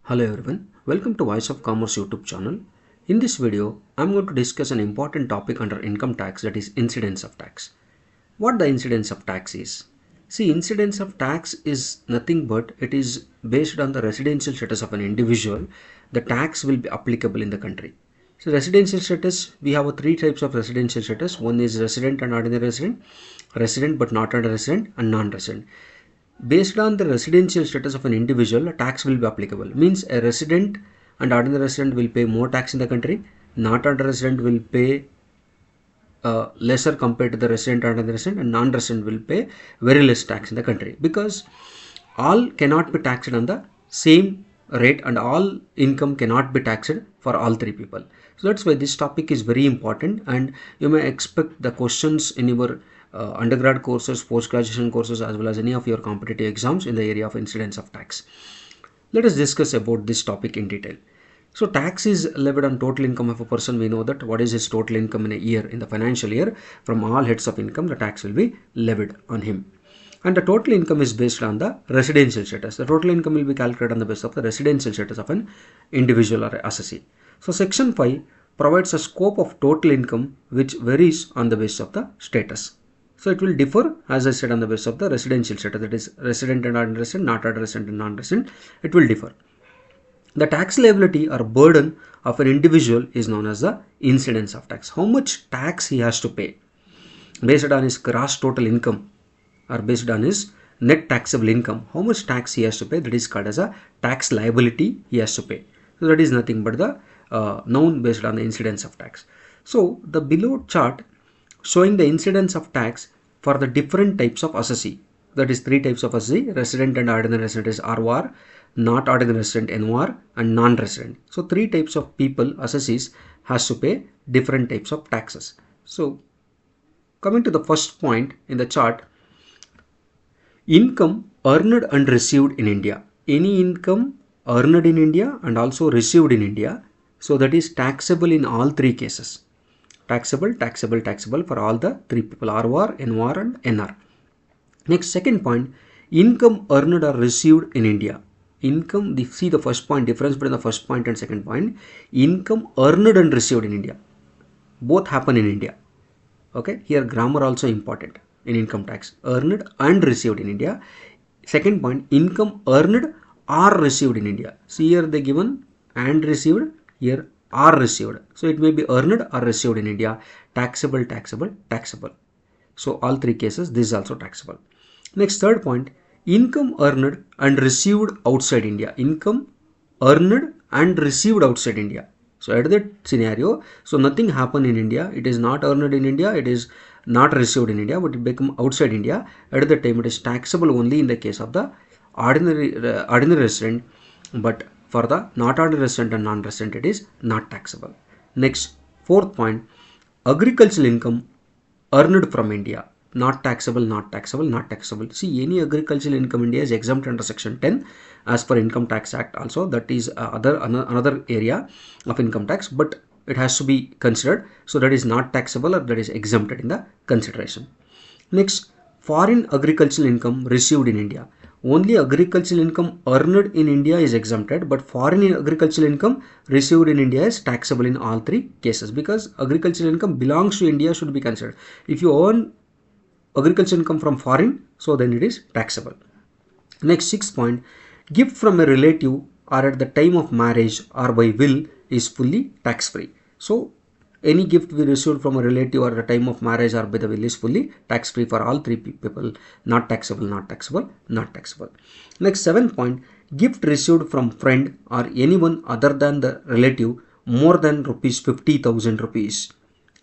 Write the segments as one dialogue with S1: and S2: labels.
S1: Hello everyone, welcome to Voice of Commerce YouTube channel. In this video, I am going to discuss an important topic under income tax, that is incidence of tax. What the incidence of tax is? See, incidence of tax is nothing but it is based on the residential status of an individual. The tax will be applicable in the country. So residential status, we have three types of residential status. One is resident and ordinary resident, resident but not ordinary resident, and non-resident. Based on the residential status of an individual, a tax will be applicable. Means a resident and ordinary resident will pay more tax in the country. Not ordinary resident will pay lesser compared to the resident and ordinary resident, and non-resident will pay very less tax in the country, because all cannot be taxed on the same rate and all income cannot be taxed for all three people. So that's why this topic is very important, and you may expect the questions in your undergrad courses, post-graduation courses, as well as any of your competitive exams in the area of incidence of tax. Let us discuss about this topic in detail. So tax is levied on total income of a person. We know that what is his total income in a year, in the financial year. From all heads of income, the tax will be levied on him. And the total income is based on the residential status. The total income will be calculated on the basis of the residential status of an individual or assessee. So section 5 provides a scope of total income which varies on the basis of the status. So it will differ, as I said, on the basis of the residential status, that is resident and ordinary resident, not ordinary resident and non-resident. It will differ. The tax liability or burden of an individual is known as the incidence of tax. How much tax he has to pay based on his gross total income or based on his net taxable income, how much tax he has to pay, that is called as a tax liability he has to pay. So that is nothing but the noun based on the incidence of tax. So the below chart showing the incidence of tax for the different types of assessee. That is three types of assessee: resident and ordinary resident is ROR, not ordinary resident NOR, and non-resident. So three types of people, assessees, has to pay different types of taxes. So coming to the first point in the chart, income earned and received in India. Any income earned in India and also received in India, so that is taxable in all three cases. Taxable, taxable, taxable for all the three people: ROR, NOR, and NR. Next, second point, income earned or received in India. Income, see the first point, difference between the first point and second point. Income earned and received in India. Both happen in India. Okay, here grammar also important in income tax. Earned and received in India. Second point, income earned or received in India. See here they given and received, here are received. So it may be earned or received in India. Taxable, taxable, taxable. So all three cases, this is also taxable. Next, third point, income earned and received outside India. Income earned and received outside India. So at that scenario, so nothing happened in India. It is not earned in India. It is not received in India, but it become outside India. At that time, it is taxable only in the case of the ordinary resident, but for the not ordinary resident and non-resident, it is not taxable. Next, fourth point, agricultural income earned from India. Not taxable, not taxable, not taxable. See, any agricultural income in India is exempt under section 10 as per Income Tax Act also. That is another area of income tax, but it has to be considered. So that is not taxable, or that is exempted in the consideration. Next, foreign agricultural income received in India. Only agricultural income earned in India is exempted, but foreign agricultural income received in India is taxable in all three cases, because agricultural income belongs to India, should be considered. If you earn agricultural income from foreign, so then it is taxable. Next, sixth point, gift from a relative or at the time of marriage or by will is fully tax free. So any gift we received from a relative or at the time of marriage or by the will is fully tax free for all three people. Not taxable, not taxable, not taxable. Next, seventh point, gift received from friend or anyone other than the relative more than ₹50,000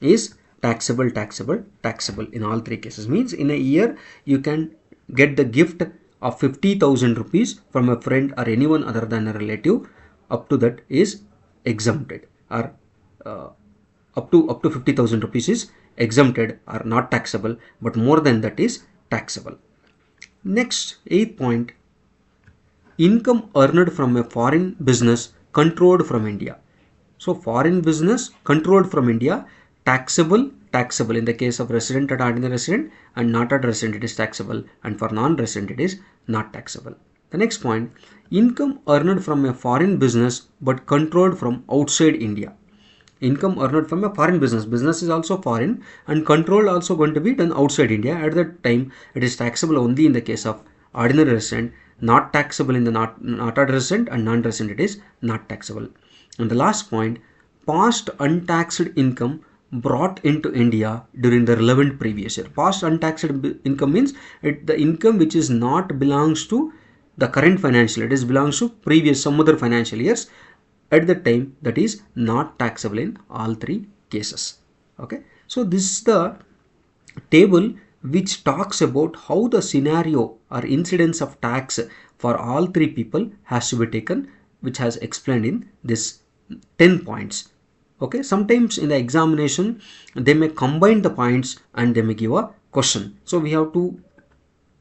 S1: is taxable, taxable, taxable in all three cases. Means in a year you can get the gift of ₹50,000 from a friend or anyone other than a relative. Up to that is exempted, or up to ₹50,000 is exempted or not taxable, but more than that is taxable. Next, eighth point, income earned from a foreign business controlled from India. So foreign business controlled from India, taxable, taxable in the case of resident and ordinary resident, and not at resident it is taxable, and for non-resident it is not taxable. The next point, Income earned from a foreign business but controlled from outside India. Income earned from a foreign business is also foreign and control also going to be done outside India. At that time it is taxable only in the case of ordinary resident, not taxable in the not ordinary resident, and non-resident it is not taxable. And the last point, past untaxed income brought into India during the relevant previous year. Past untaxed income means the income which is not belongs to the current financial year, it is belongs to previous some other financial years. At the time that is not taxable in all three cases. Okay, so this is the table which talks about how the scenario or incidence of tax for all three people has to be taken, which has explained in this 10 points. Okay, sometimes in the examination they may combine the points and they may give a question, so we have to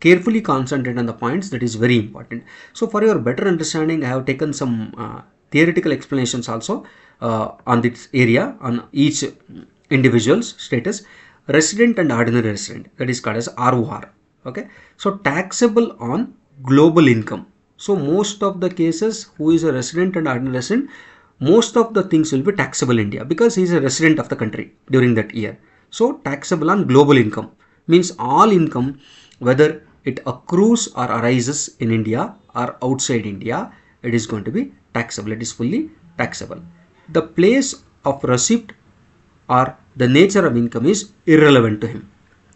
S1: carefully concentrate on the points. That is very important. So for your better understanding, I have taken some theoretical explanations also on this area, on each individual's status. Resident and ordinary resident, that is called as ROR. Okay, so taxable on global income. So most of the cases, who is a resident and ordinary resident, most of the things will be taxable in India because he is a resident of the country during that year. So taxable on global income means all income, whether it accrues or arises in India or outside India, it is going to be taxable. It is fully taxable. The place of receipt or the nature of income is irrelevant to him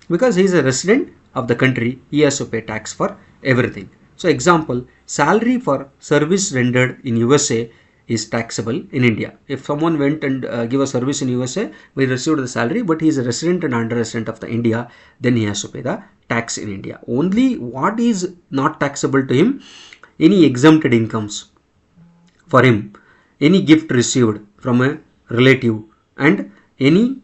S1: because he is a resident of the country. He has to pay tax for everything. So example, salary for service rendered in USA is taxable in India. If someone went and give a service in USA, we received the salary, but he is a resident and non-resident of the India, then he has to pay the tax in India. Only what is not taxable to him, any exempted incomes for him, any gift received from a relative, and any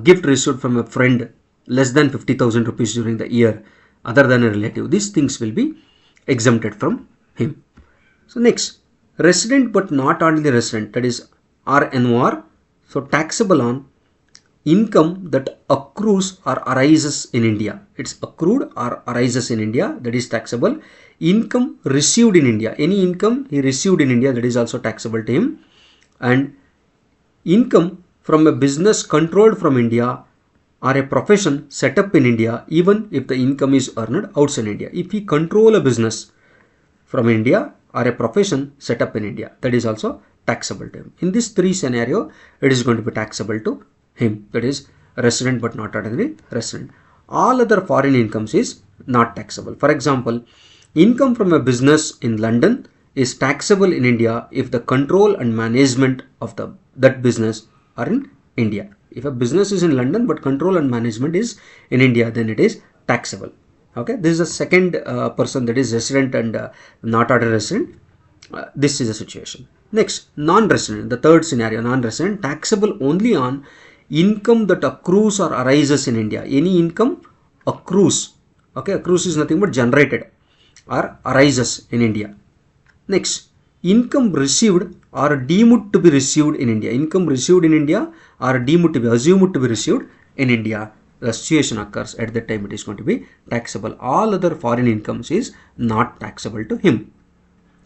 S1: gift received from a friend less than 50,000 rupees during the year other than a relative, these things will be exempted from him. So next, resident but not ordinary resident, that is RNOR. So taxable on income that accrues or arises in India. It's accrued or arises in India, that is taxable. Income received in India, any income he received in India, that is also taxable to him. And income from a business controlled from India or a profession set up in India, even if the income is earned outside India. If he control a business from India or a profession set up in India, that is also taxable to him. In this three scenario, it is going to be taxable to him, that is resident but not ordinary resident. All other foreign incomes is not taxable. For example, income from a business in London is taxable in India if the control and management of that business are in India. If a business is in London but control and management is in India, then it is taxable. Okay, this is the second person, that is resident and not ordinary resident. This is the situation. Next, non-resident, the third scenario, non-resident, taxable only on income that accrues or arises in India. Any income accrues. Okay, accrues is nothing but generated or arises in India. Next, income received or deemed to be received in India. Income received in India or deemed to be, assumed to be received in India. The situation occurs at that time, it is going to be taxable. All other foreign incomes is not taxable to him.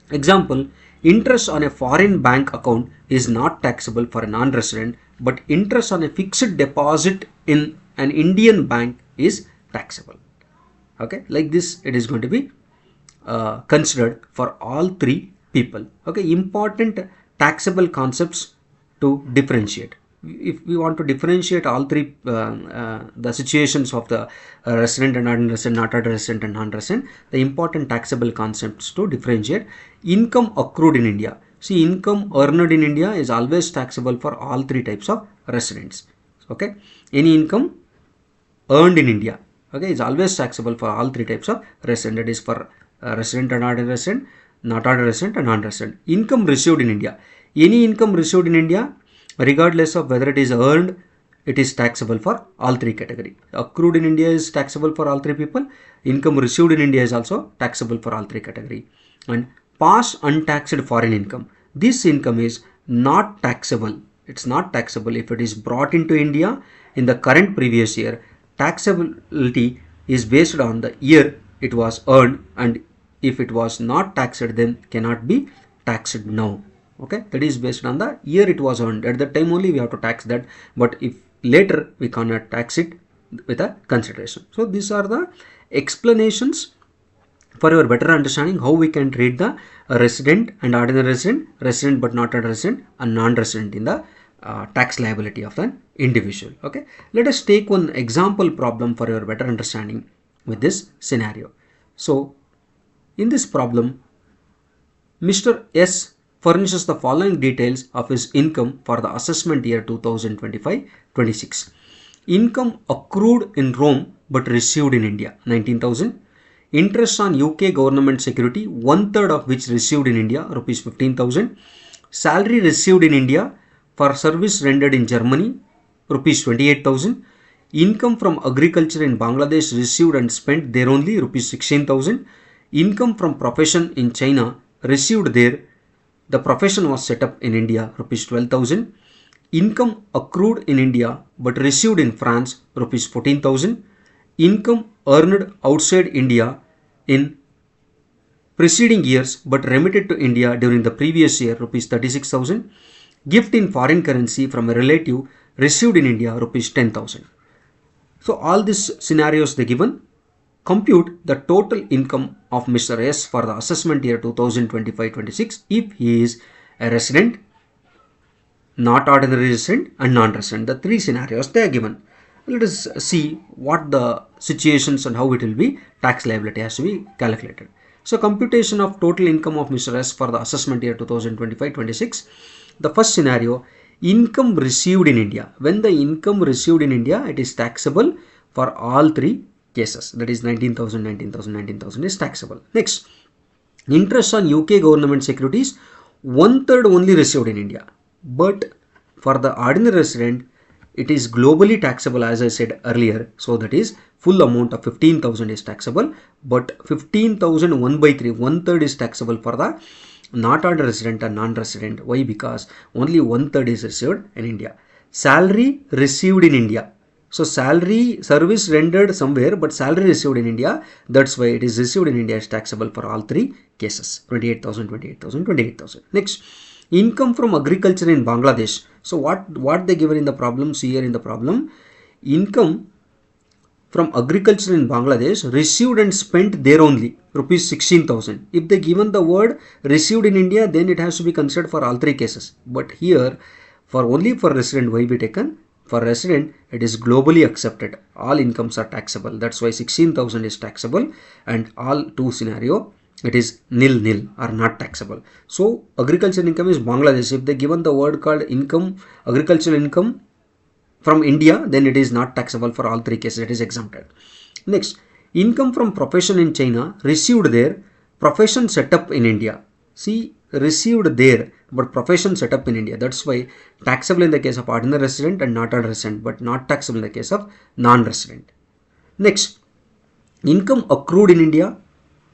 S1: Example, interest on a foreign bank account is not taxable for a non-resident, but interest on a fixed deposit in an Indian bank is taxable. Okay, like this it is going to be considered for all three people. Okay, important taxable concepts to differentiate. If we want to differentiate all three the situations of the resident and non-resident, not ordinary resident and non-resident, the important taxable concepts to differentiate: income accrued in India. See, income earned in India is always taxable for all three types of residents. Okay, any income earned in India, okay, is always taxable for all three types of resident. That is for resident and ordinary resident, not ordinary resident and non-resident. Income received in India, any income received in India, regardless of whether it is earned, it is taxable for all three category. Accrued in India is taxable for all three people. Income received in India is also taxable for all three category. And past untaxed foreign income, this income is not taxable. It's not taxable if it is brought into India in the current previous year. Taxability is based on the year it was earned, and if it was not taxed, then cannot be taxed now. Okay, that is based on the year it was earned. At that time only we have to tax that, but if later we cannot tax it with a consideration. So these are the explanations for your better understanding how we can treat the resident and ordinary resident, resident but not a resident, and non-resident in the tax liability of an individual. Okay, let us take one example problem for your better understanding with this scenario. So in this problem, Mr. S furnishes the following details of his income for the assessment year 2025-26. Income accrued in Rome but received in India, 19,000. Interest on UK government security, 1/3 of which received in India, rupees 15,000. Salary received in India for service rendered in Germany, rupees 28,000. Income from agriculture in Bangladesh received and spent there only, rupees 16,000. Income from profession in China received there. The profession was set up in India, rupees 12,000. Income accrued in India but received in France, rupees 14,000. Income earned outside India in preceding years but remitted to India during the previous year, rupees 36,000. Gift in foreign currency from a relative received in India, rupees 10,000. So all these scenarios they given. Compute the total income of Mr. S for the assessment year 2025-26 if he is a resident, not ordinary resident, and non-resident. The three scenarios they are given. Let us see what the situations and how it will be tax liability has to be calculated. So computation of total income of Mr. S for the assessment year 2025-26. The first scenario, income received in India. When the income received in India, it is taxable for all three cases. That is 19,000, 19,000, 19,000 is taxable. Next, interest on UK government securities, 1/3 only received in India. But for the ordinary resident, it is globally taxable as I said earlier. So that is full amount of 15,000 is taxable. But 15,000 1/3, 1/3 is taxable for the not ordinary resident and non-resident. Why? Because only 1/3 is received in India. Salary received in India. So salary, service rendered somewhere, but salary received in India. That's why it is received in India is taxable for all three cases. 28,000, 28,000, 28,000. Next, income from agriculture in Bangladesh. So what they given in the problem? See here in the problem, income from agriculture in Bangladesh received and spent there only, rupees 16,000. If they given the word received in India, then it has to be considered for all three cases. But here, for only for resident, why be taken? For resident, it is globally accepted. All incomes are taxable. That's why 16,000 is taxable, and all two scenario, it is nil or not taxable. So agricultural income is Bangladesh. If they given the word called income, agricultural income from India, then it is not taxable for all three cases. It is exempted. Next, income from profession in China received there, profession set up in India. See, received there, but profession set up in India. That's why taxable in the case of ordinary resident and not ordinary resident, but not taxable in the case of non-resident. Next, income accrued in India.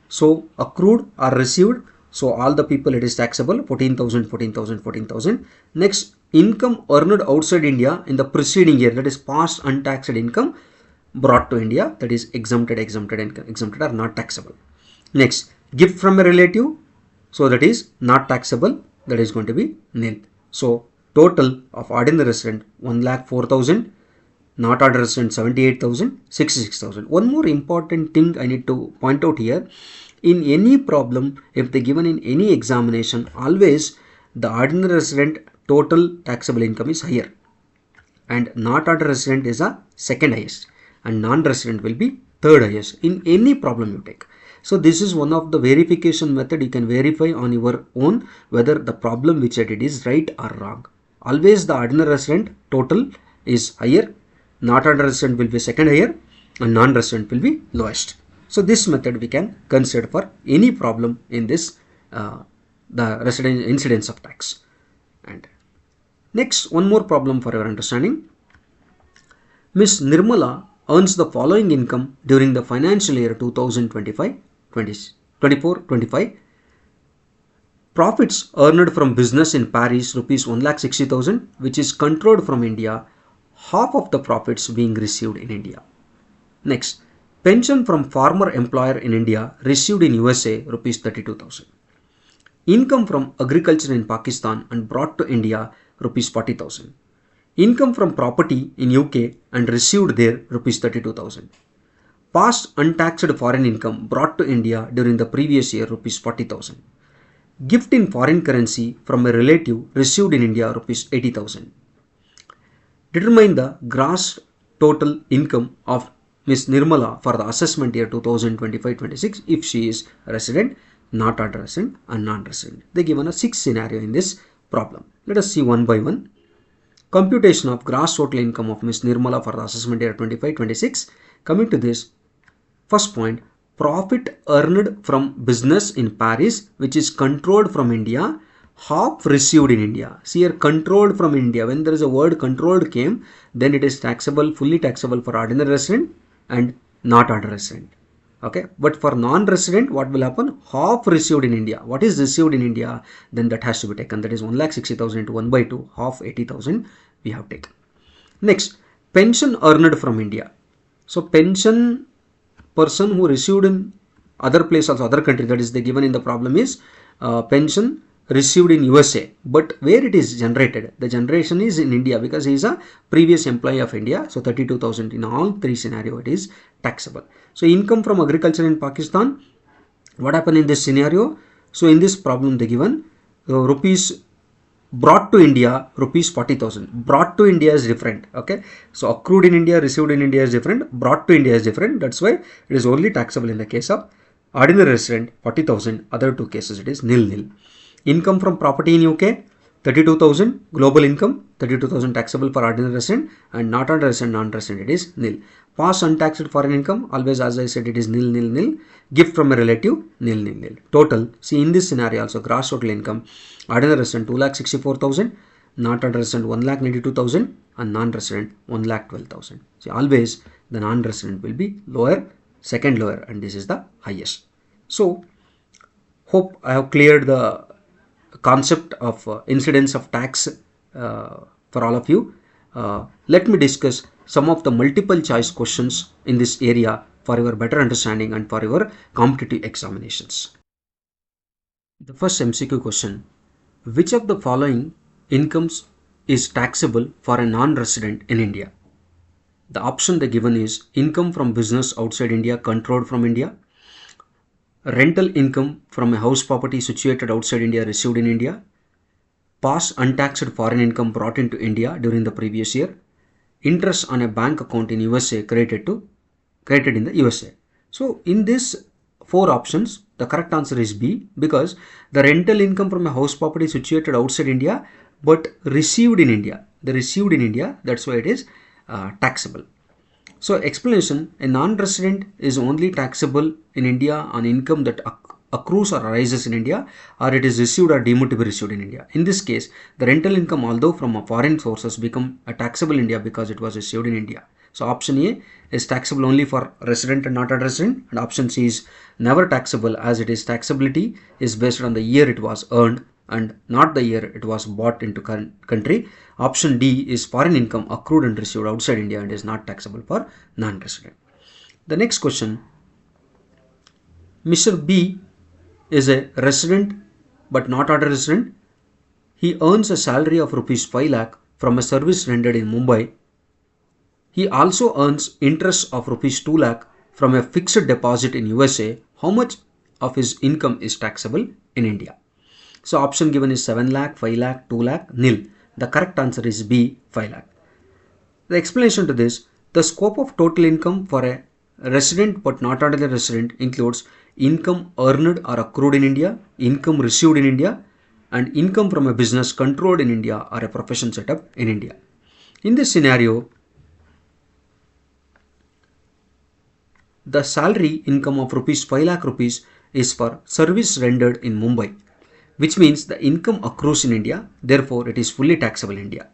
S1: So accrued or received. So all the people it is taxable, 14,000, 14,000, 14,000. Next, income earned outside India in the preceding year, that is past untaxed income brought to India, that is exempted or not taxable. Next, gift from a relative. So that is not taxable, that is going to be nil. So total of ordinary resident 1,04,000, not ordinary resident 78,000, 66,000. One more important thing I need to point out here. In any problem, if they given in any examination, always the ordinary resident total taxable income is higher, and not ordinary resident is a second highest, and non-resident will be third highest in any problem you take. So this is one of the verification method. You can verify on your own whether the problem which I did is right or wrong. Always the ordinary resident total is higher, not ordinary resident will be second higher, and non-resident will be lowest. So this method we can consider for any problem in this the resident incidence of tax. And next, one more problem for your understanding. Ms. Nirmala earns the following income during the financial year 2024-25. Profits earned from business in Paris, rupees 1,60,000, which is controlled from India, half of the profits being received in India. Next, Pension from former employer in India received in USA rupees 32,000. Income from agriculture in Pakistan and brought to India rupees 40,000. Income from property in UK and received there rupees 32,000. Past untaxed foreign income brought to India during the previous year rupees 40,000. Gift in foreign currency from a relative received in India rupees 80,000. Determine the gross total income of Ms. Nirmala for the assessment year 2025-26 if she is resident, not resident and non-resident. They given a 6 scenario in this problem. Let us see one by one. Computation of gross total income of Ms. Nirmala for the assessment year 25-26. Coming to this, first point, profit earned from business in Paris which is controlled from India, half received in India. See here, controlled from India. When there is a word controlled came, then it is taxable, fully taxable for ordinary resident and not ordinary resident. Okay, but for non-resident, what will happen? Half received in India. What is received in India? Then that has to be taken. That is 1,60,000 into 1 by 2, half 80,000 we have taken. Next, pension earned from India. So pension person who received in other place also, other country, that is the given in the problem is pension received in USA, but where it is generated, the generation is in India because he is a previous employee of India. So 32,000 in all 3 scenario it is taxable. So income from agriculture in Pakistan, what happened in this scenario? So in this problem they given rupees brought to India rupees 40,000. Brought to India is different. Okay, so accrued in India, received in India is different, brought to India is different. That's why it is only taxable in the case of ordinary resident 40,000. Other 2 cases it is nil. Income from property in UK 32,000, global income 32,000 taxable for ordinary resident and not ordinary resident, non-resident it is nil. Past untaxed foreign income, always as I said it is nil. Gift from a relative nil. Total, see in this scenario also gross total income, ordinary resident 2,64,000, not ordinary resident 1,92,000 and non-resident 1,12,000. See always the non-resident will be lower, second lower, and this is the highest. So hope I have cleared the concept of incidence of tax for all of you. Let me discuss some of the multiple choice questions in this area for your better understanding and for your competitive examinations. The first MCQ question, which of the following incomes is taxable for a non-resident in India? The option they given is income from business outside India controlled from India, rental income from a house property situated outside India received in India, past untaxed foreign income brought into India during the previous year, interest on a bank account in USA credited in the USA. So in this 4 options, the correct answer is B, because the rental income from a house property situated outside India but received in India. The received in India, that's why it is taxable. So explanation, a non-resident is only taxable in India on income that accrues or arises in India, or it is received or deemed to be received in India. In this case, the rental income, although from a foreign sources, become a taxable in India because it was received in India. So option A is taxable only for resident and not a resident, and option C is never taxable as it is taxability is based on the year it was earned and not the year it was bought into country. Option D is foreign income accrued and received outside India and is not taxable for non-resident. The next question, Mr. B is a resident but not a resident. He earns a salary of rupees 5 lakh from a service rendered in Mumbai. He also earns interest of rupees 2 lakh from a fixed deposit in USA. How much of his income is taxable in India? So option given is 7 lakh, 5 lakh, 2 lakh, nil. The correct answer is B, 5 lakh. The explanation to this, the scope of total income for a resident but not ordinary resident includes income earned or accrued in India, income received in India, and income from a business controlled in India or a profession set up in India. In this scenario, the salary income of rupees 5 lakh rupees is for service rendered in Mumbai, which means the income accrues in India, therefore it is fully taxable in India.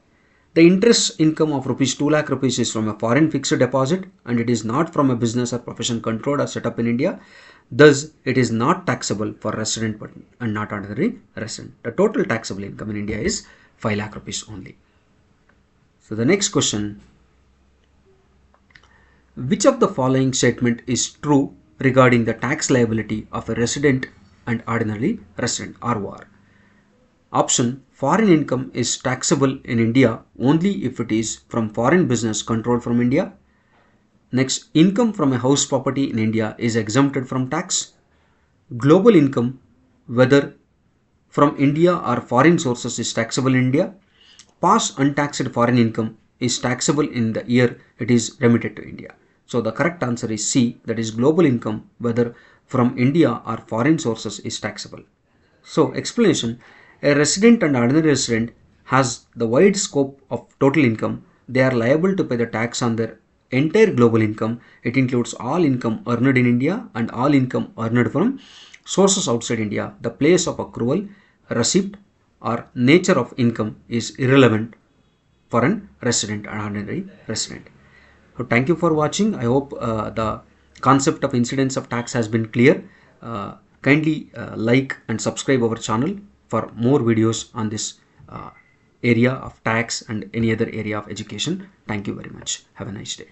S1: The interest income of rupees 2 lakh rupees is from a foreign fixed deposit and it is not from a business or profession controlled or set up in India. Thus, it is not taxable for resident and not ordinary resident. The total taxable income in India is 5 lakh rupees only. So the next question, Which of the following statement is true regarding the tax liability of a resident and ordinary resident, ROR? Option: foreign income is taxable in India only if it is from foreign business controlled from India. Next, income from a house property in India is exempted from tax. Global income, whether from India or foreign sources, is taxable in India. Past untaxed foreign income is taxable in the year it is remitted to India. So the correct answer is C, that is global income, whether from India or foreign sources, is taxable. So explanation: a resident and ordinary resident has the wide scope of total income. They are liable to pay the tax on their entire global income. It includes all income earned in India and all income earned from sources outside India. The place of accrual, receipt or nature of income is irrelevant for an resident and ordinary resident. So thank you for watching. I hope the concept of incidence of tax has been clear. Kindly like and subscribe our channel for more videos on this area of tax and any other area of education. Thank you very much. Have a nice day.